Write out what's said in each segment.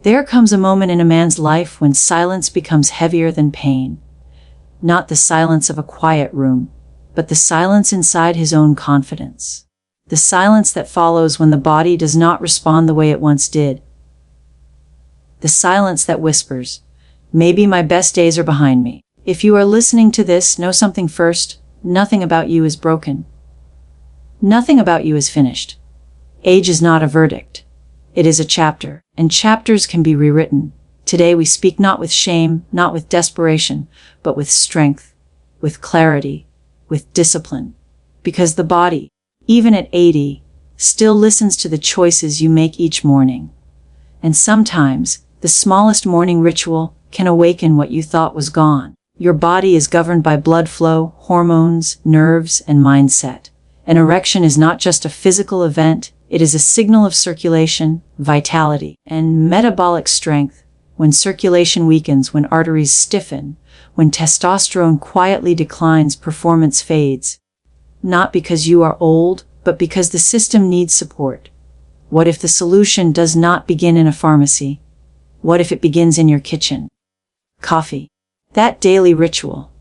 There comes a moment in a man's life when silence becomes heavier than pain. Not the silence of a quiet room, but the silence inside his own confidence. The silence that follows when the body does not respond the way it once did. The silence that whispers, "Maybe my best days are behind me." If you are listening to this, know something first: nothing about you is broken. Nothing about you is finished. Age is not a verdict. It is a chapter, and chapters can be rewritten. Today we speak not with shame, not with desperation, but with strength, with clarity, with discipline. Because the body, even at 80, still listens to the choices you make each morning. And sometimes, the smallest morning ritual can awaken what you thought was gone. Your body is governed by blood flow, hormones, nerves, and mindset. An erection is not just a physical event, it is a signal of circulation, vitality, and metabolic strength. When circulation weakens, when arteries stiffen, when testosterone quietly declines, performance fades. Not because you are old, but because the system needs support. What if the solution does not begin in a pharmacy? What if it begins in your kitchen? Coffee. That daily ritual.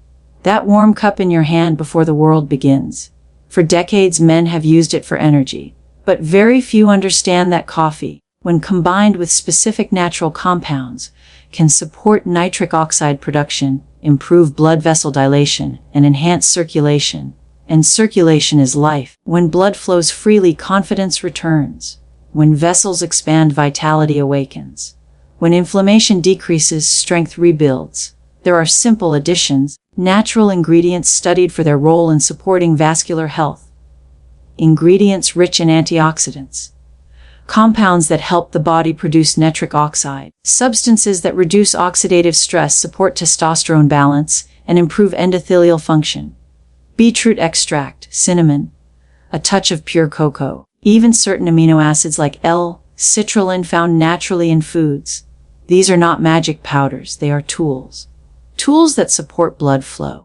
That warm cup in your hand before the world begins. For decades, men have used it for energy. But very few understand that coffee, when combined with specific natural compounds, can support nitric oxide production, improve blood vessel dilation, and enhance circulation. And circulation is life. When blood flows freely, confidence returns. When vessels expand, vitality awakens. When inflammation decreases, strength rebuilds. There are simple additions, natural ingredients studied for their role in supporting vascular health. Ingredients rich in antioxidants. Compounds that help the body produce nitric oxide. Substances that reduce oxidative stress, support testosterone balance, and improve endothelial function. Beetroot extract, cinnamon, a touch of pure cocoa. Even certain amino acids like L-citrulline found naturally in foods. These are not magic powders, they are tools. Tools that support blood flow.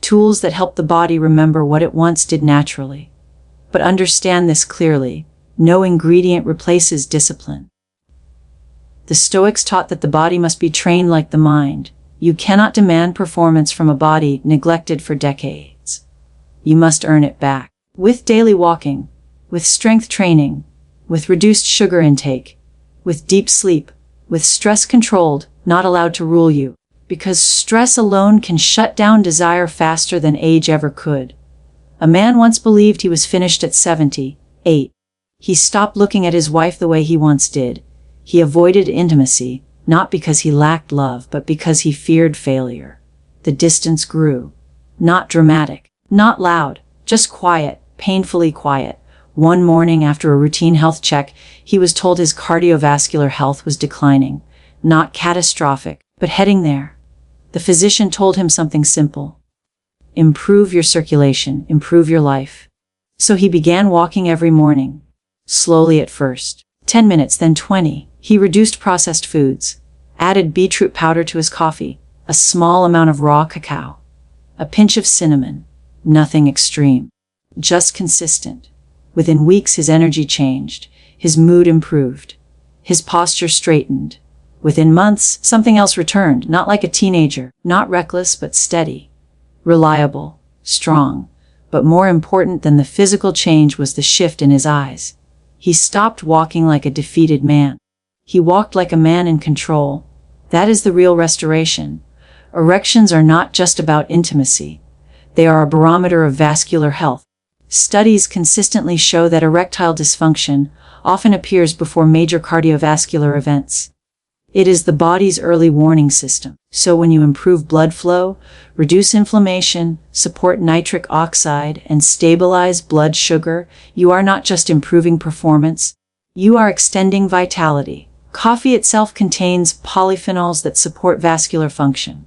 Tools that help the body remember what it once did naturally. But understand this clearly: no ingredient replaces discipline. The Stoics taught that the body must be trained like the mind. You cannot demand performance from a body neglected for decades. You must earn it back. With daily walking, with strength training, with reduced sugar intake, with deep sleep, with stress controlled, not allowed to rule you. Because stress alone can shut down desire faster than age ever could. A man once believed he was finished at 78. He stopped looking at his wife the way he once did. He avoided intimacy, not because he lacked love, but because he feared failure. The distance grew. Not dramatic, not loud, just quiet, painfully quiet. One morning after a routine health check, he was told his cardiovascular health was declining. Not catastrophic, but heading there. The physician told him something simple: improve your circulation, improve your life. So he began walking every morning. Slowly at first, 10 minutes, then 20. He reduced processed foods, added beetroot powder to his coffee, a small amount of raw cacao, a pinch of cinnamon. Nothing extreme, just consistent. Within weeks, his energy changed, his mood improved, his posture straightened. Within months, something else returned, not like a teenager, not reckless but steady, reliable, strong. But more important than the physical change was the shift in his eyes. He stopped walking like a defeated man. He walked like a man in control. That is the real restoration. Erections are not just about intimacy. They are a barometer of vascular health. Studies consistently show that erectile dysfunction often appears before major cardiovascular events. It is the body's early warning system. So when you improve blood flow, reduce inflammation, support nitric oxide, and stabilize blood sugar, you are not just improving performance, you are extending vitality. Coffee itself contains polyphenols that support vascular function.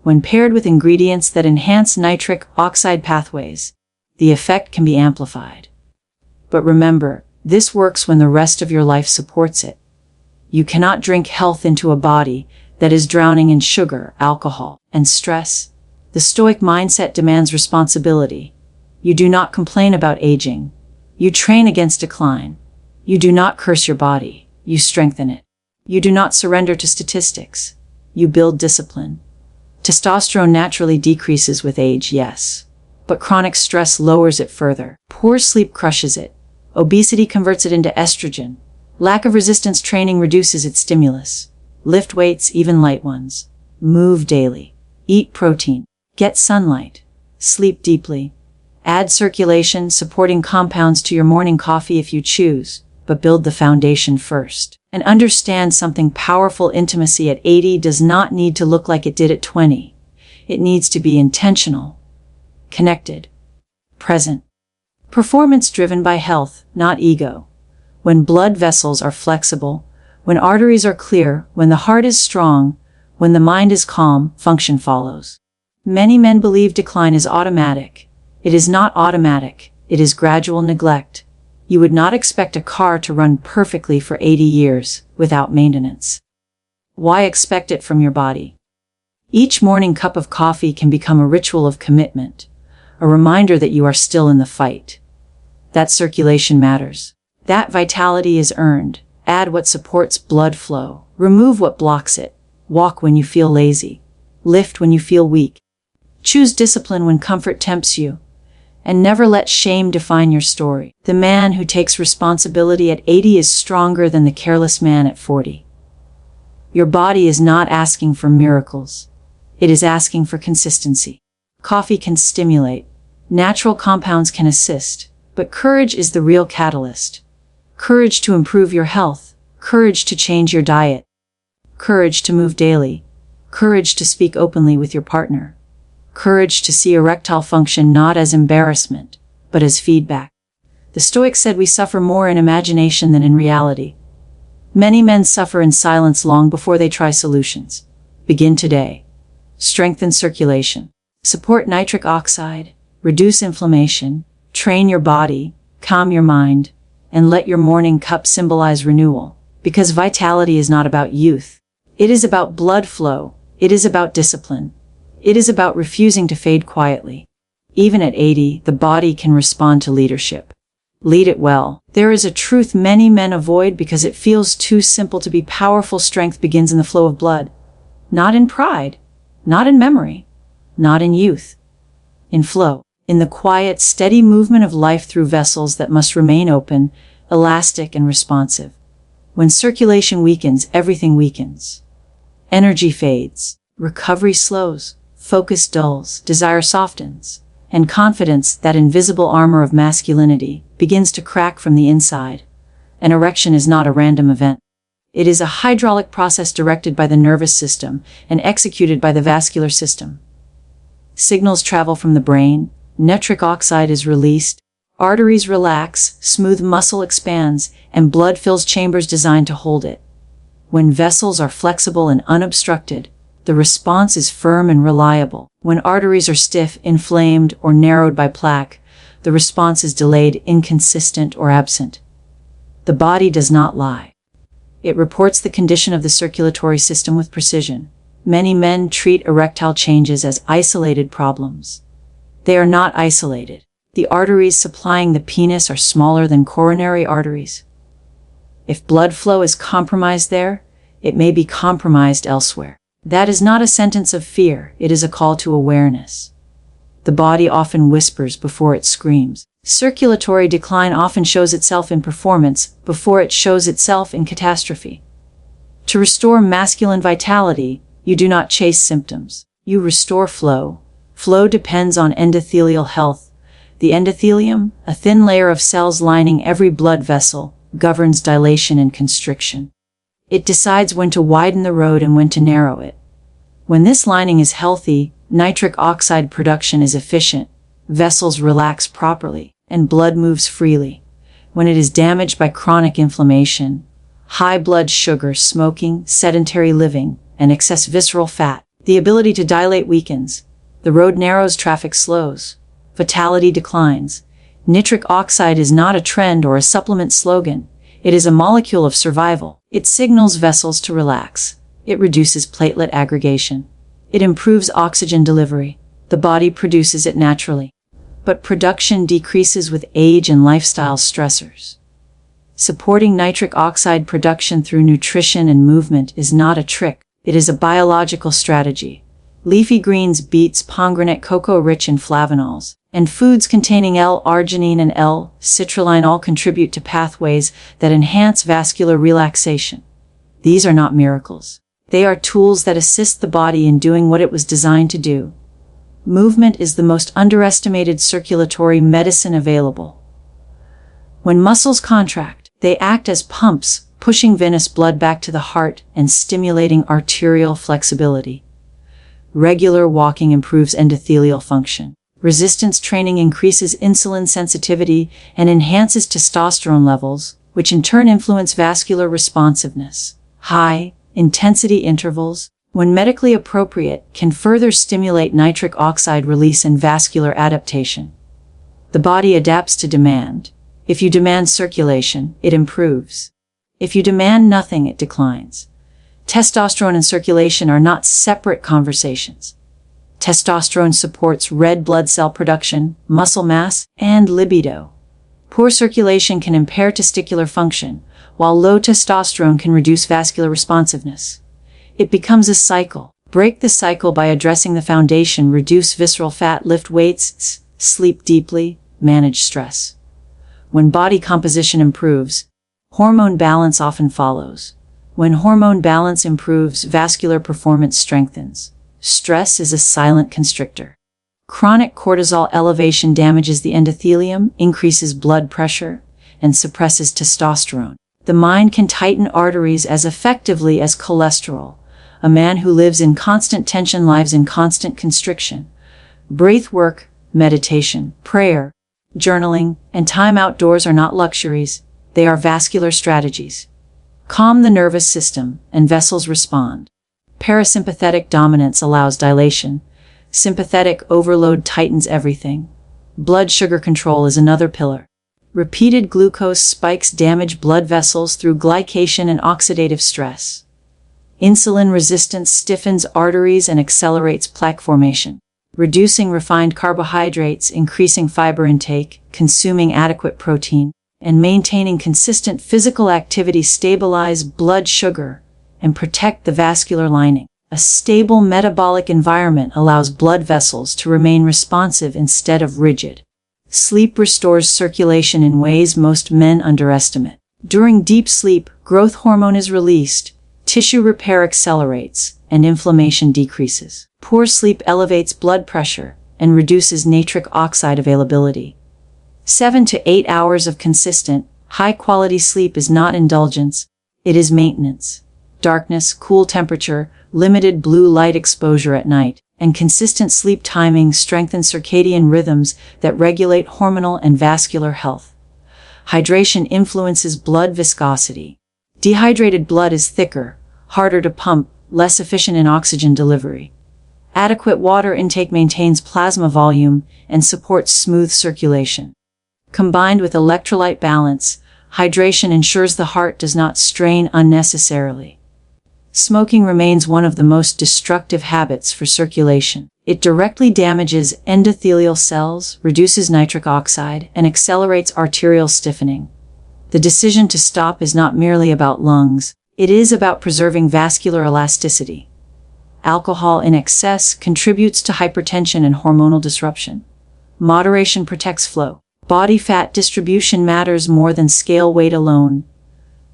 When paired with ingredients that enhance nitric oxide pathways, the effect can be amplified. But remember, this works when the rest of your life supports it. You cannot drink health into a body that is drowning in sugar, alcohol, and stress. The Stoic mindset demands responsibility. You do not complain about aging. You train against decline. You do not curse your body. You strengthen it. You do not surrender to statistics. You build discipline. Testosterone naturally decreases with age, yes. But chronic stress lowers it further. Poor sleep crushes it. Obesity converts it into estrogen. Lack of resistance training reduces its stimulus. Lift weights, even light ones. Move daily. Eat protein. Get sunlight. Sleep deeply. Add circulation, supporting compounds to your morning coffee if you choose, but build the foundation first. And understand something powerful: intimacy at 80 does not need to look like it did at 20. It needs to be intentional, connected, present. Performance driven by health, not ego. When blood vessels are flexible, when arteries are clear, when the heart is strong, when the mind is calm, function follows. Many men believe decline is automatic. It is not automatic. It is gradual neglect. You would not expect a car to run perfectly for 80 years without maintenance. Why expect it from your body? Each morning cup of coffee can become a ritual of commitment, a reminder that you are still in the fight. That circulation matters. That vitality is earned. Add what supports blood flow. Remove what blocks it. Walk when you feel lazy. Lift when you feel weak. Choose discipline when comfort tempts you. And never let shame define your story. The man who takes responsibility at 80 is stronger than the careless man at 40. Your body is not asking for miracles. It is asking for consistency. Coffee can stimulate. Natural compounds can assist. But courage is the real catalyst. Courage to improve your health. Courage to change your diet. Courage to move daily. Courage to speak openly with your partner. Courage to see erectile function not as embarrassment, but as feedback. The Stoics said we suffer more in imagination than in reality. Many men suffer in silence long before they try solutions. Begin today. Strengthen circulation. Support nitric oxide. Reduce inflammation. Train your body. Calm your mind. And let your morning cup symbolize renewal. Because vitality is not about youth. It is about blood flow. It is about discipline. It is about refusing to fade quietly. Even at 80, the body can respond to leadership. Lead it well. There is a truth many men avoid because it feels too simple to be powerful. Strength begins in the flow of blood. Not in pride. Not in memory. Not in youth. In flow. In the quiet, steady movement of life through vessels that must remain open, elastic, and responsive. When circulation weakens, everything weakens. Energy fades. Recovery slows. Focus dulls, desire softens, and confidence, that invisible armor of masculinity, begins to crack from the inside. An erection is not a random event. It is a hydraulic process directed by the nervous system and executed by the vascular system. Signals travel from the brain, nitric oxide is released, arteries relax, smooth muscle expands, and blood fills chambers designed to hold it. When vessels are flexible and unobstructed, the response is firm and reliable. When arteries are stiff, inflamed, or narrowed by plaque, the response is delayed, inconsistent, or absent. The body does not lie. It reports the condition of the circulatory system with precision. Many men treat erectile changes as isolated problems. They are not isolated. The arteries supplying the penis are smaller than coronary arteries. If blood flow is compromised there, it may be compromised elsewhere. That is not a sentence of fear, it is a call to awareness. The body often whispers before it screams. Circulatory decline often shows itself in performance before it shows itself in catastrophe. To restore masculine vitality, you do not chase symptoms. You restore flow. Flow depends on endothelial health. The endothelium, a thin layer of cells lining every blood vessel, governs dilation and constriction. It decides when to widen the road and when to narrow it. When this lining is healthy, nitric oxide production is efficient, vessels relax properly, and blood moves freely. When it is damaged by chronic inflammation, high blood sugar, smoking, sedentary living, and excess visceral fat, the ability to dilate weakens. The road narrows, traffic slows. Vitality declines. Nitric oxide is not a trend or a supplement slogan. It is a molecule of survival. It signals vessels to relax. It reduces platelet aggregation. It improves oxygen delivery. The body produces it naturally. But production decreases with age and lifestyle stressors. Supporting nitric oxide production through nutrition and movement is not a trick, it is a biological strategy. Leafy greens, beets, pomegranate, cocoa rich in flavonols, and foods containing L-arginine and L-citrulline all contribute to pathways that enhance vascular relaxation. These are not miracles. They are tools that assist the body in doing what it was designed to do. Movement is the most underestimated circulatory medicine available. When muscles contract, they act as pumps, pushing venous blood back to the heart and stimulating arterial flexibility. Regular walking improves endothelial function. Resistance training increases insulin sensitivity and enhances testosterone levels, which in turn influence vascular responsiveness. High-intensity intervals, when medically appropriate, can further stimulate nitric oxide release and vascular adaptation. The body adapts to demand. If you demand circulation, it improves. If you demand nothing, it declines. Testosterone and circulation are not separate conversations. Testosterone supports red blood cell production, muscle mass, and libido. Poor circulation can impair testicular function, while low testosterone can reduce vascular responsiveness. It becomes a cycle. Break the cycle by addressing the foundation, reduce visceral fat, lift weights, sleep deeply, manage stress. When body composition improves, hormone balance often follows. When hormone balance improves, vascular performance strengthens. Stress is a silent constrictor. Chronic cortisol elevation damages the endothelium, increases blood pressure, and suppresses testosterone. The mind can tighten arteries as effectively as cholesterol. A man who lives in constant tension lives in constant constriction. Breath work, meditation, prayer, journaling, and time outdoors are not luxuries, they are vascular strategies. Calm the nervous system, and vessels respond. Parasympathetic dominance allows dilation. Sympathetic overload tightens everything. Blood sugar control is another pillar. Repeated glucose spikes damage blood vessels through glycation and oxidative stress. Insulin resistance stiffens arteries and accelerates plaque formation. Reducing refined carbohydrates, increasing fiber intake, consuming adequate protein, and maintaining consistent physical activity stabilize blood sugar and protect the vascular lining. A stable metabolic environment allows blood vessels to remain responsive instead of rigid. Sleep restores circulation in ways most men underestimate. During deep sleep, growth hormone is released, tissue repair accelerates, and inflammation decreases. Poor sleep elevates blood pressure and reduces nitric oxide availability. 7 to 8 hours of consistent, high-quality sleep is not indulgence, it is maintenance. Darkness, cool temperature, limited blue light exposure at night, and consistent sleep timing strengthen circadian rhythms that regulate hormonal and vascular health. Hydration influences blood viscosity. Dehydrated blood is thicker, harder to pump, less efficient in oxygen delivery. Adequate water intake maintains plasma volume and supports smooth circulation. Combined with electrolyte balance, hydration ensures the heart does not strain unnecessarily. Smoking remains one of the most destructive habits for circulation. It directly damages endothelial cells, reduces nitric oxide, and accelerates arterial stiffening. The decision to stop is not merely about lungs, it is about preserving vascular elasticity. Alcohol in excess contributes to hypertension and hormonal disruption. Moderation protects flow. Body fat distribution matters more than scale weight alone.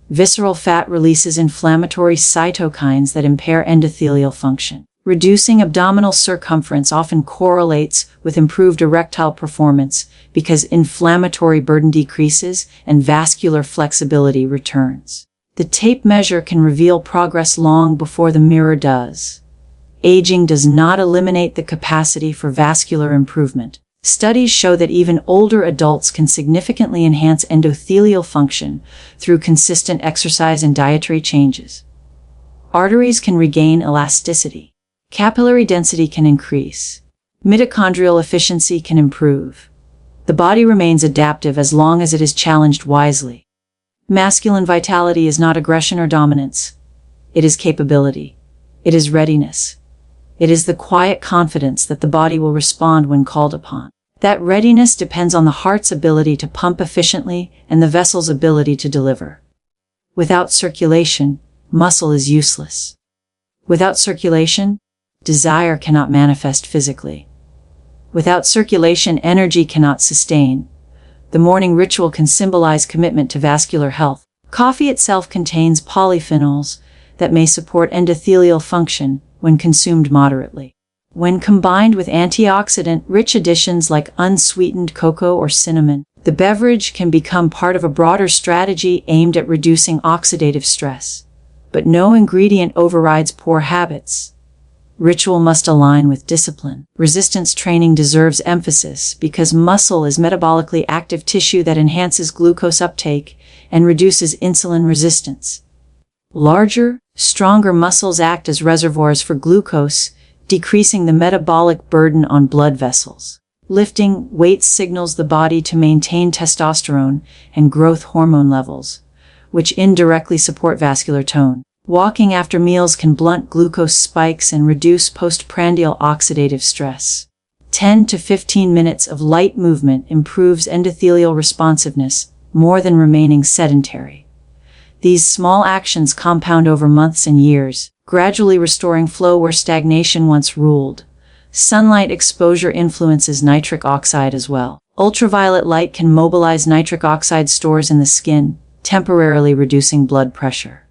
Visceral fat releases inflammatory cytokines that impair endothelial function. Reducing abdominal circumference often correlates with improved erectile performance because inflammatory burden decreases and vascular flexibility returns. The tape measure can reveal progress long before the mirror does. Aging does not eliminate the capacity for vascular improvement. Studies show that even older adults can significantly enhance endothelial function through consistent exercise and dietary changes. Arteries can regain elasticity. Capillary density can increase. Mitochondrial efficiency can improve. The body remains adaptive as long as it is challenged wisely. Masculine vitality is not aggression or dominance. It is capability. It is readiness. It is the quiet confidence that the body will respond when called upon. That readiness depends on the heart's ability to pump efficiently and the vessel's ability to deliver. Without circulation, muscle is useless. Without circulation, desire cannot manifest physically. Without circulation, energy cannot sustain. The morning ritual can symbolize commitment to vascular health. Coffee itself contains polyphenols that may support endothelial function when consumed moderately. When combined with antioxidant-rich additions like unsweetened cocoa or cinnamon, the beverage can become part of a broader strategy aimed at reducing oxidative stress. But no ingredient overrides poor habits. Ritual must align with discipline. Resistance training deserves emphasis because muscle is metabolically active tissue that enhances glucose uptake and reduces insulin resistance. Larger, stronger muscles act as reservoirs for glucose, decreasing the metabolic burden on blood vessels. Lifting weights signals the body to maintain testosterone and growth hormone levels, which indirectly support vascular tone. Walking after meals can blunt glucose spikes and reduce postprandial oxidative stress. 10 to 15 minutes of light movement improves endothelial responsiveness more than remaining sedentary. These small actions compound over months and years, gradually restoring flow where stagnation once ruled. Sunlight exposure influences nitric oxide as well. Ultraviolet light can mobilize nitric oxide stores in the skin, temporarily reducing blood pressure.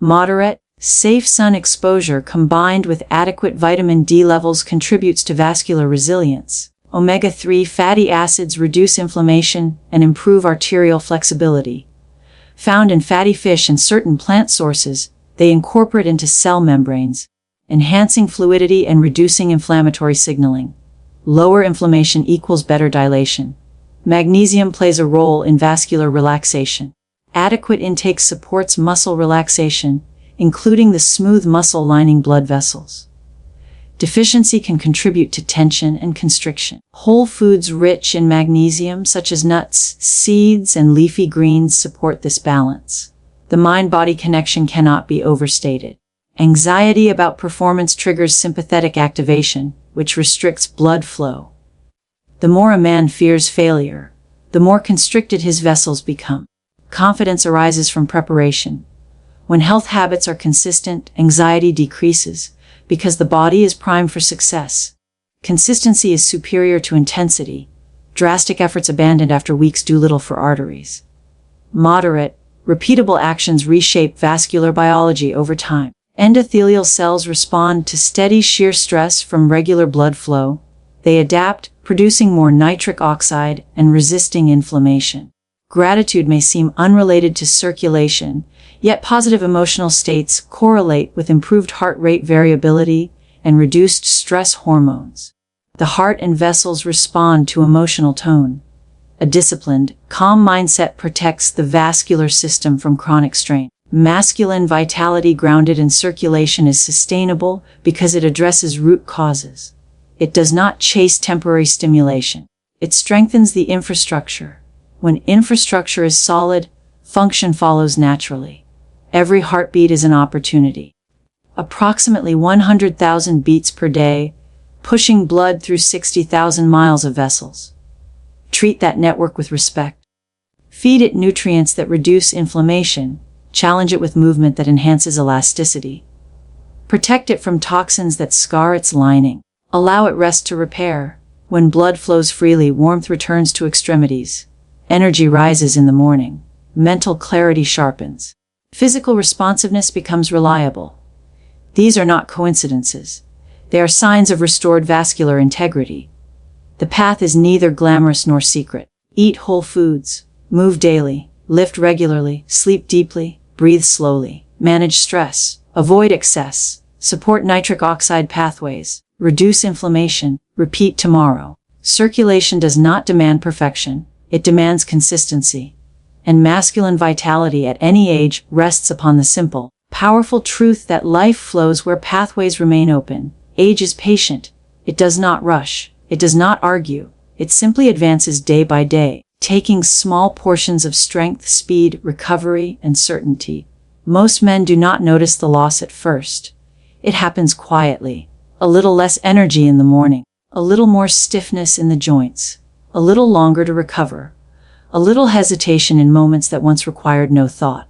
Moderate, safe sun exposure combined with adequate vitamin D levels contributes to vascular resilience. Omega-3 fatty acids reduce inflammation and improve arterial flexibility. Found in fatty fish and certain plant sources, they incorporate into cell membranes, enhancing fluidity and reducing inflammatory signaling. Lower inflammation equals better dilation. Magnesium plays a role in vascular relaxation. Adequate intake supports muscle relaxation, including the smooth muscle lining blood vessels. Deficiency can contribute to tension and constriction. Whole foods rich in magnesium, such as nuts, seeds, and leafy greens, support this balance. The mind-body connection cannot be overstated. Anxiety about performance triggers sympathetic activation, which restricts blood flow. The more a man fears failure, the more constricted his vessels become. Confidence arises from preparation. When health habits are consistent, anxiety decreases, because the body is primed for success. Consistency is superior to intensity. Drastic efforts abandoned after weeks do little for arteries. Moderate, repeatable actions reshape vascular biology over time. Endothelial cells respond to steady shear stress from regular blood flow. They adapt, producing more nitric oxide and resisting inflammation. Gratitude may seem unrelated to circulation, yet positive emotional states correlate with improved heart rate variability and reduced stress hormones. The heart and vessels respond to emotional tone. A disciplined, calm mindset protects the vascular system from chronic strain. Masculine vitality grounded in circulation is sustainable because it addresses root causes. It does not chase temporary stimulation. It strengthens the infrastructure. When infrastructure is solid, function follows naturally. Every heartbeat is an opportunity. Approximately 100,000 beats per day, pushing blood through 60,000 miles of vessels. Treat that network with respect. Feed it nutrients that reduce inflammation. Challenge it with movement that enhances elasticity. Protect it from toxins that scar its lining. Allow it rest to repair. When blood flows freely, warmth returns to extremities. Energy rises in the morning. Mental clarity sharpens. Physical responsiveness becomes reliable. These are not coincidences. They are signs of restored vascular integrity. The path is neither glamorous nor secret. Eat whole foods. Move daily. Lift regularly. Sleep deeply. Breathe slowly. Manage stress. Avoid excess. Support nitric oxide pathways. Reduce inflammation. Repeat tomorrow. Circulation does not demand perfection. It demands consistency. And masculine vitality at any age rests upon the simple, powerful truth that life flows where pathways remain open. Age is patient. It does not rush. It does not argue. It simply advances day by day, taking small portions of strength, speed, recovery, and certainty. Most men do not notice the loss at first. It happens quietly. A little less energy in the morning. A little more stiffness in the joints. a little longer to recover, a little hesitation in moments that once required no thought.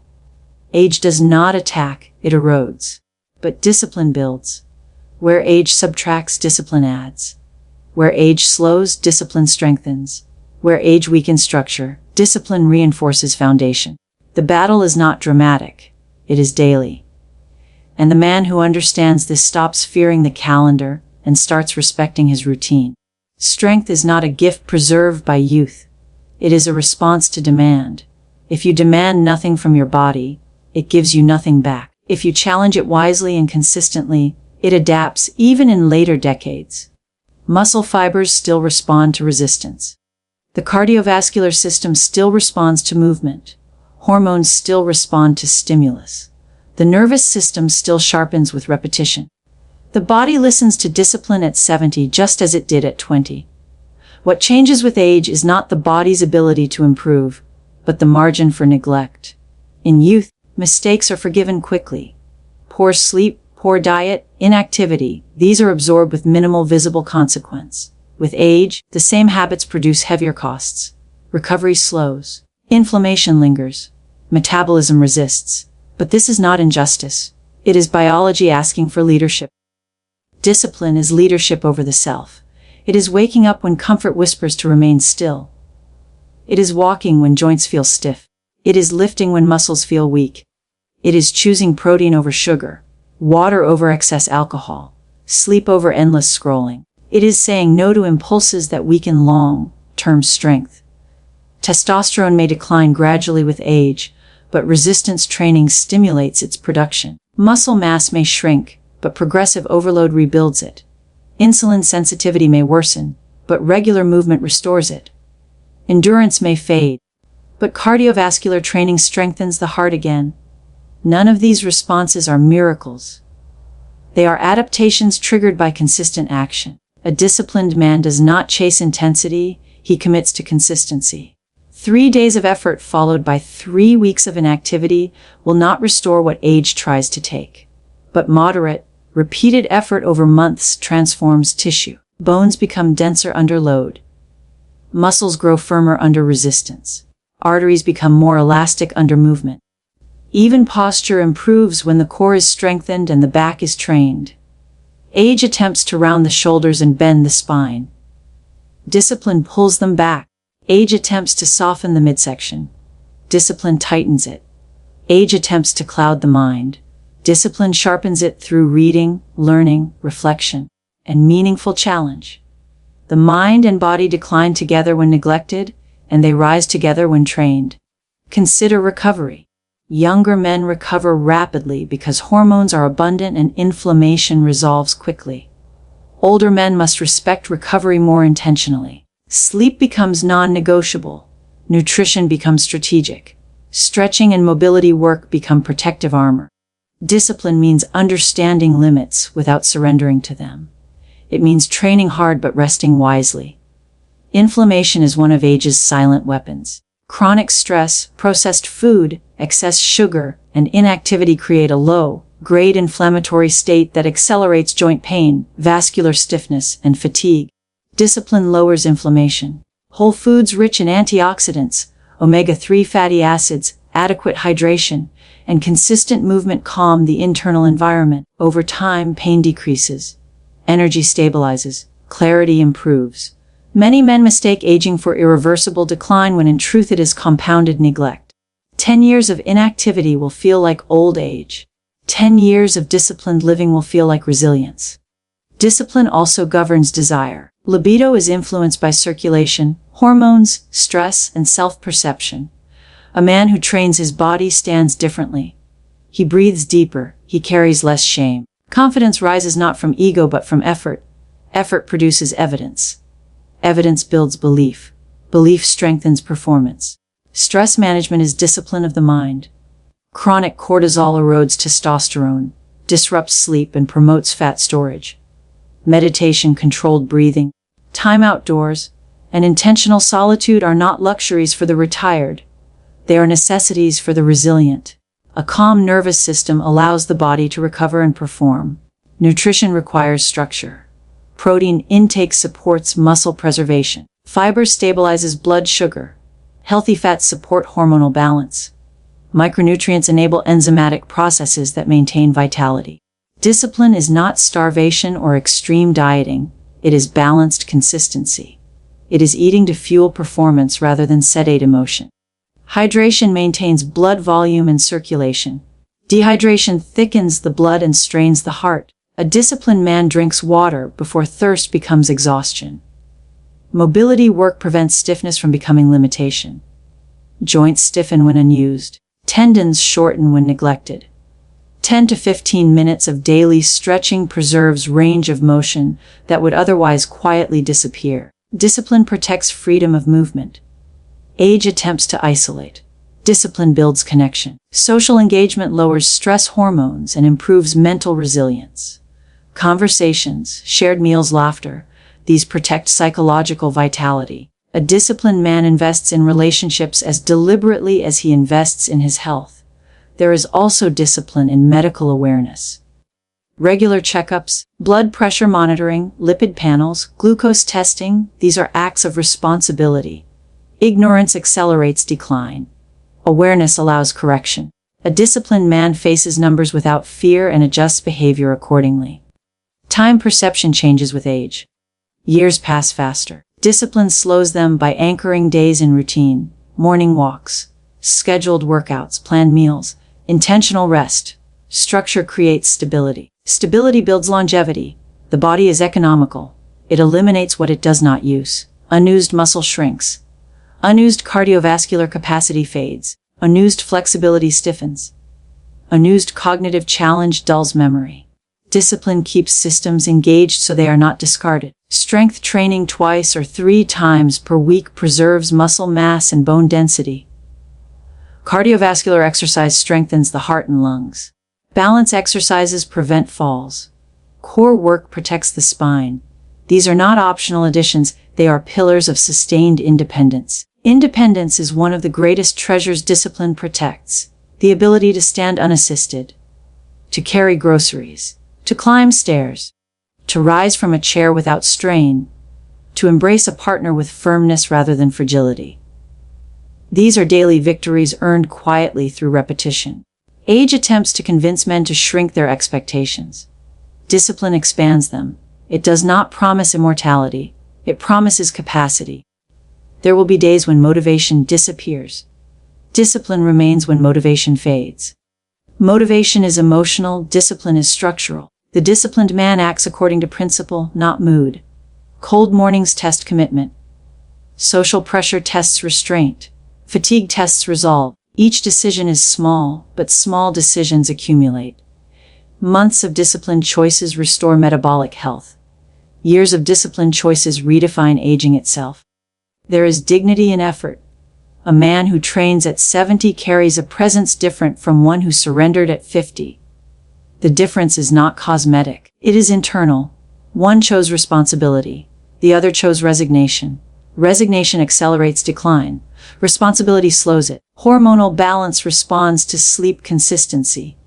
Age does not attack, it erodes. But discipline builds. Where age subtracts, discipline adds. Where age slows, discipline strengthens. Where age weakens structure, discipline reinforces foundation. The battle is not dramatic, it is daily. And the man who understands this stops fearing the calendar and starts respecting his routine. Strength is not a gift preserved by youth. It is a response to demand. If you demand nothing from your body, it gives you nothing back. If you challenge it wisely and consistently, it adapts even in later decades. Muscle fibers still respond to resistance. The cardiovascular system still responds to movement. Hormones still respond to stimulus. The nervous system still sharpens with repetition. The body listens to discipline at 70 just as it did at 20. What changes with age is not the body's ability to improve, but the margin for neglect. In youth, mistakes are forgiven quickly. Poor sleep, poor diet, inactivity, these are absorbed with minimal visible consequence. With age, the same habits produce heavier costs. Recovery slows. Inflammation lingers. Metabolism resists. But this is not injustice. It is biology asking for leadership. Discipline is leadership over the self. It is waking up when comfort whispers to remain still. It is walking when joints feel stiff. It is lifting when muscles feel weak. It is choosing protein over sugar, water over excess alcohol, sleep over endless scrolling. It is saying no to impulses that weaken long-term strength. Testosterone may decline gradually with age, but resistance training stimulates its production. Muscle mass may shrink, but progressive overload rebuilds it. Insulin sensitivity may worsen, but regular movement restores it. Endurance may fade, but cardiovascular training strengthens the heart again. None of these responses are miracles. They are adaptations triggered by consistent action. A disciplined man does not chase intensity, he commits to consistency. 3 days of effort followed by 3 weeks of inactivity will not restore what age tries to take. But moderate, repeated effort over months transforms tissue. Bones become denser under load. Muscles grow firmer under resistance. Arteries become more elastic under movement. Even posture improves when the core is strengthened and the back is trained. Age attempts to round the shoulders and bend the spine. Discipline pulls them back. Age attempts to soften the midsection. Discipline tightens it. Age attempts to cloud the mind. Discipline sharpens it through reading, learning, reflection, and meaningful challenge. The mind and body decline together when neglected, and they rise together when trained. Consider recovery. Younger men recover rapidly because hormones are abundant and inflammation resolves quickly. Older men must respect recovery more intentionally. Sleep becomes non-negotiable. Nutrition becomes strategic. Stretching and mobility work become protective armor. Discipline means understanding limits without surrendering to them. It means training hard but resting wisely. Inflammation is one of age's silent weapons. Chronic stress, processed food, excess sugar, and inactivity create a low-grade inflammatory state that accelerates joint pain, vascular stiffness, and fatigue. Discipline lowers inflammation. Whole foods rich in antioxidants, omega-3 fatty acids, adequate hydration, and consistent movement calm the internal environment. Over time, pain decreases. Energy stabilizes. Clarity improves. Many men mistake aging for irreversible decline when in truth it is compounded neglect. 10 years of inactivity will feel like old age. 10 years of disciplined living will feel like resilience. Discipline also governs desire. Libido is influenced by circulation, hormones, stress, and self-perception. A man who trains his body stands differently. He breathes deeper, he carries less shame. Confidence rises not from ego but from effort. Effort produces evidence. Evidence builds belief. Belief strengthens performance. Stress management is discipline of the mind. Chronic cortisol erodes testosterone, disrupts sleep, and promotes fat storage. Meditation, controlled breathing, time outdoors, and intentional solitude are not luxuries for the retired. They are necessities for the resilient. A calm nervous system allows the body to recover and perform. Nutrition requires structure. Protein intake supports muscle preservation. Fiber stabilizes blood sugar. Healthy fats support hormonal balance. Micronutrients enable enzymatic processes that maintain vitality. Discipline is not starvation or extreme dieting. It is balanced consistency. It is eating to fuel performance rather than sedate emotion. Hydration maintains blood volume and circulation. Dehydration thickens the blood and strains the heart. A disciplined man drinks water before thirst becomes exhaustion. Mobility work prevents stiffness from becoming limitation. Joints stiffen when unused. Tendons shorten when neglected. 10 to 15 minutes of daily stretching preserves range of motion that would otherwise quietly disappear. Discipline protects freedom of movement. Age attempts to isolate. Discipline builds connection. Social engagement lowers stress hormones and improves mental resilience. Conversations, shared meals, laughter, these protect psychological vitality. A disciplined man invests in relationships as deliberately as he invests in his health. There is also discipline in medical awareness. Regular checkups, blood pressure monitoring, lipid panels, glucose testing, these are acts of responsibility. Ignorance accelerates decline. Awareness allows correction. A disciplined man faces numbers without fear and adjusts behavior accordingly. Time perception changes with age. Years pass faster. Discipline slows them by anchoring days in routine, morning walks, scheduled workouts, planned meals, intentional rest. Structure creates stability. Stability builds longevity. The body is economical. It eliminates what it does not use. Unused muscle shrinks. Unused cardiovascular capacity fades. Unused flexibility stiffens. Unused cognitive challenge dulls memory. Discipline keeps systems engaged so they are not discarded. Strength training 2 or 3 times per week preserves muscle mass and bone density. Cardiovascular exercise strengthens the heart and lungs. Balance exercises prevent falls. Core work protects the spine. These are not optional additions, they are pillars of sustained independence. Independence is one of the greatest treasures discipline protects. The ability to stand unassisted, to carry groceries, to climb stairs, to rise from a chair without strain, to embrace a partner with firmness rather than fragility. These are daily victories earned quietly through repetition. Age attempts to convince men to shrink their expectations. Discipline expands them. It does not promise immortality. It promises capacity. There will be days when motivation disappears. Discipline remains when motivation fades. Motivation is emotional, discipline is structural. The disciplined man acts according to principle, not mood. Cold mornings test commitment. Social pressure tests restraint. Fatigue tests resolve. Each decision is small, but small decisions accumulate. Months of disciplined choices restore metabolic health. Years of disciplined choices redefine aging itself. There is dignity in effort. A man who trains at 70 carries a presence different from one who surrendered at 50. The difference is not cosmetic. It is internal. One chose responsibility. The other chose resignation. Resignation accelerates decline. Responsibility slows it. Hormonal balance responds to sleep consistency.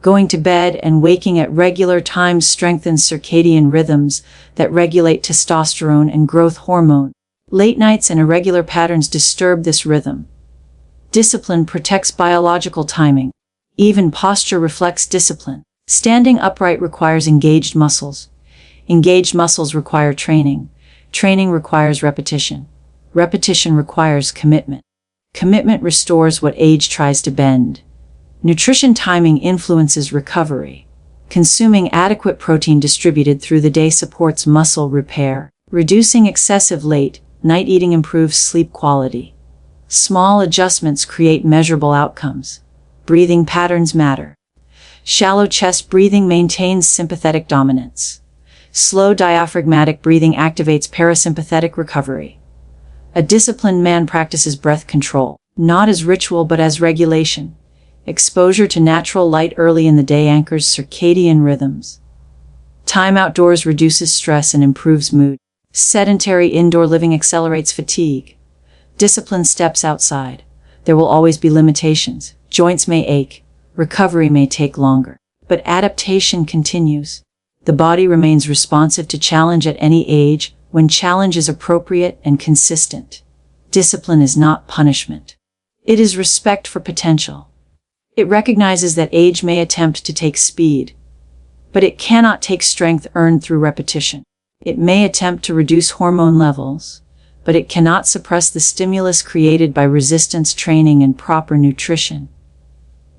Going to bed and waking at regular times strengthens circadian rhythms that regulate testosterone and growth hormone. Late nights and irregular patterns disturb this rhythm. Discipline protects biological timing. Even posture reflects discipline. Standing upright requires engaged muscles. Engaged muscles require training. Training requires repetition. Repetition requires commitment. Commitment restores what age tries to bend. Nutrition timing influences recovery. Consuming adequate protein distributed through the day supports muscle repair. Reducing excessive late night eating improves sleep quality. Small adjustments create measurable outcomes. Breathing patterns matter. Shallow chest breathing maintains sympathetic dominance. Slow diaphragmatic breathing activates parasympathetic recovery. A disciplined man practices breath control, not as ritual but as regulation. Exposure to natural light early in the day anchors circadian rhythms. Time outdoors reduces stress and improves mood. Sedentary indoor living accelerates fatigue. Discipline steps outside. There will always be limitations. Joints may ache. Recovery may take longer. But adaptation continues. The body remains responsive to challenge at any age. when challenge is appropriate and consistent. Discipline is not punishment. It is respect for potential. It recognizes that age may attempt to take speed, but it cannot take strength earned through repetition. It may attempt to reduce hormone levels, but it cannot suppress the stimulus created by resistance training and proper nutrition.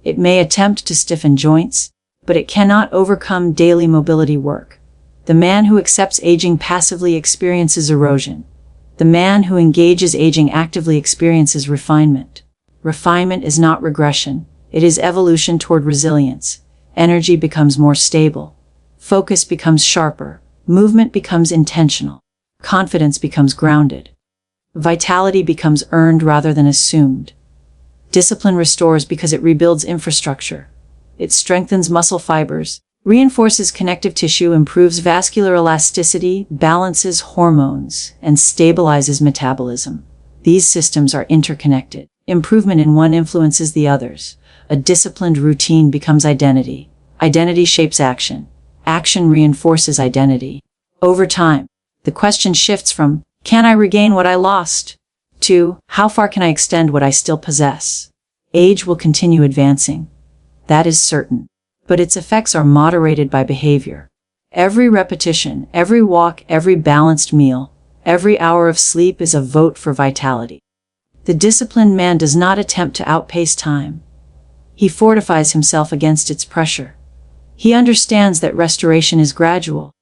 It may attempt to stiffen joints, but it cannot overcome daily mobility work. The man who accepts aging passively experiences erosion. The man who engages aging actively experiences refinement. Refinement is not regression. It is evolution toward resilience. Energy becomes more stable. Focus becomes sharper. Movement becomes intentional. Confidence becomes grounded. Vitality becomes earned rather than assumed. Discipline restores because it rebuilds infrastructure. It strengthens muscle fibers, reinforces connective tissue, improves vascular elasticity, balances hormones, and stabilizes metabolism. These systems are interconnected. Improvement in one influences the others. A disciplined routine becomes identity. Identity shapes action. Action reinforces identity. Over time, the question shifts from, can I regain what I lost? To, how far can I extend what I still possess? Age will continue advancing. That is certain. But its effects are moderated by behavior. Every repetition, every walk, every balanced meal, every hour of sleep is a vote for vitality. The disciplined man does not attempt to outpace time. He fortifies himself against its pressure. He understands that restoration is gradual,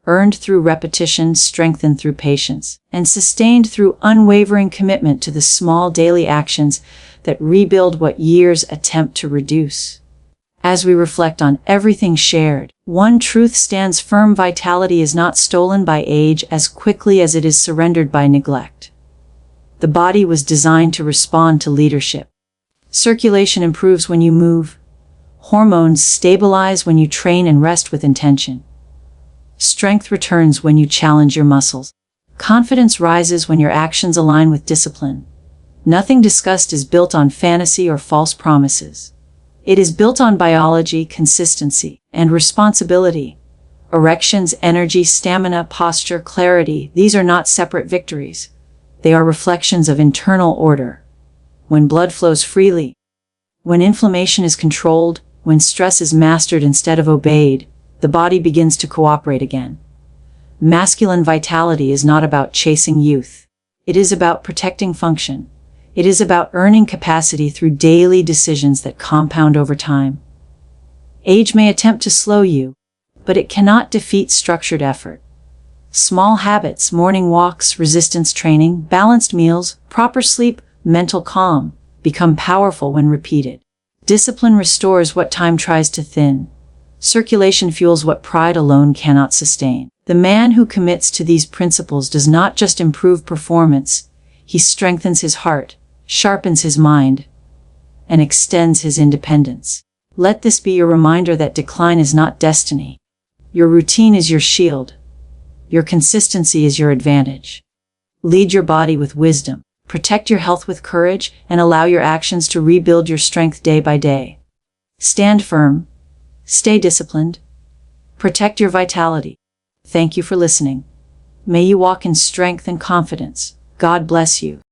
earned through repetition, strengthened through patience, and sustained through unwavering commitment to the small daily actions that rebuild what years attempt to reduce. As we reflect on everything shared, one truth stands firm: vitality is not stolen by age as quickly as it is surrendered by neglect. The body was designed to respond to leadership. Circulation improves when you move. Hormones stabilize when you train and rest with intention. Strength returns when you challenge your muscles. Confidence rises when your actions align with discipline. Nothing discussed is built on fantasy or false promises. It is built on biology, consistency, and responsibility. Erections, energy, stamina, posture, clarity, these are not separate victories. They are reflections of internal order. When blood flows freely, when inflammation is controlled, when stress is mastered instead of obeyed, the body begins to cooperate again. Masculine vitality is not about chasing youth. It is about protecting function. It is about earning capacity through daily decisions that compound over time. Age may attempt to slow you, but it cannot defeat structured effort. Small habits, morning walks, resistance training, balanced meals, proper sleep, mental calm, become powerful when repeated. Discipline restores what time tries to thin. Circulation fuels what pride alone cannot sustain. The man who commits to these principles does not just improve performance, he strengthens his heart, sharpens his mind, and extends his independence. Let this be your reminder that decline is not destiny. Your routine is your shield. Your consistency is your advantage. Lead your body with wisdom. Protect your health with courage, and allow your actions to rebuild your strength day by day. Stand firm. Stay disciplined. Protect your vitality. Thank you for listening. May you walk in strength and confidence. God bless you.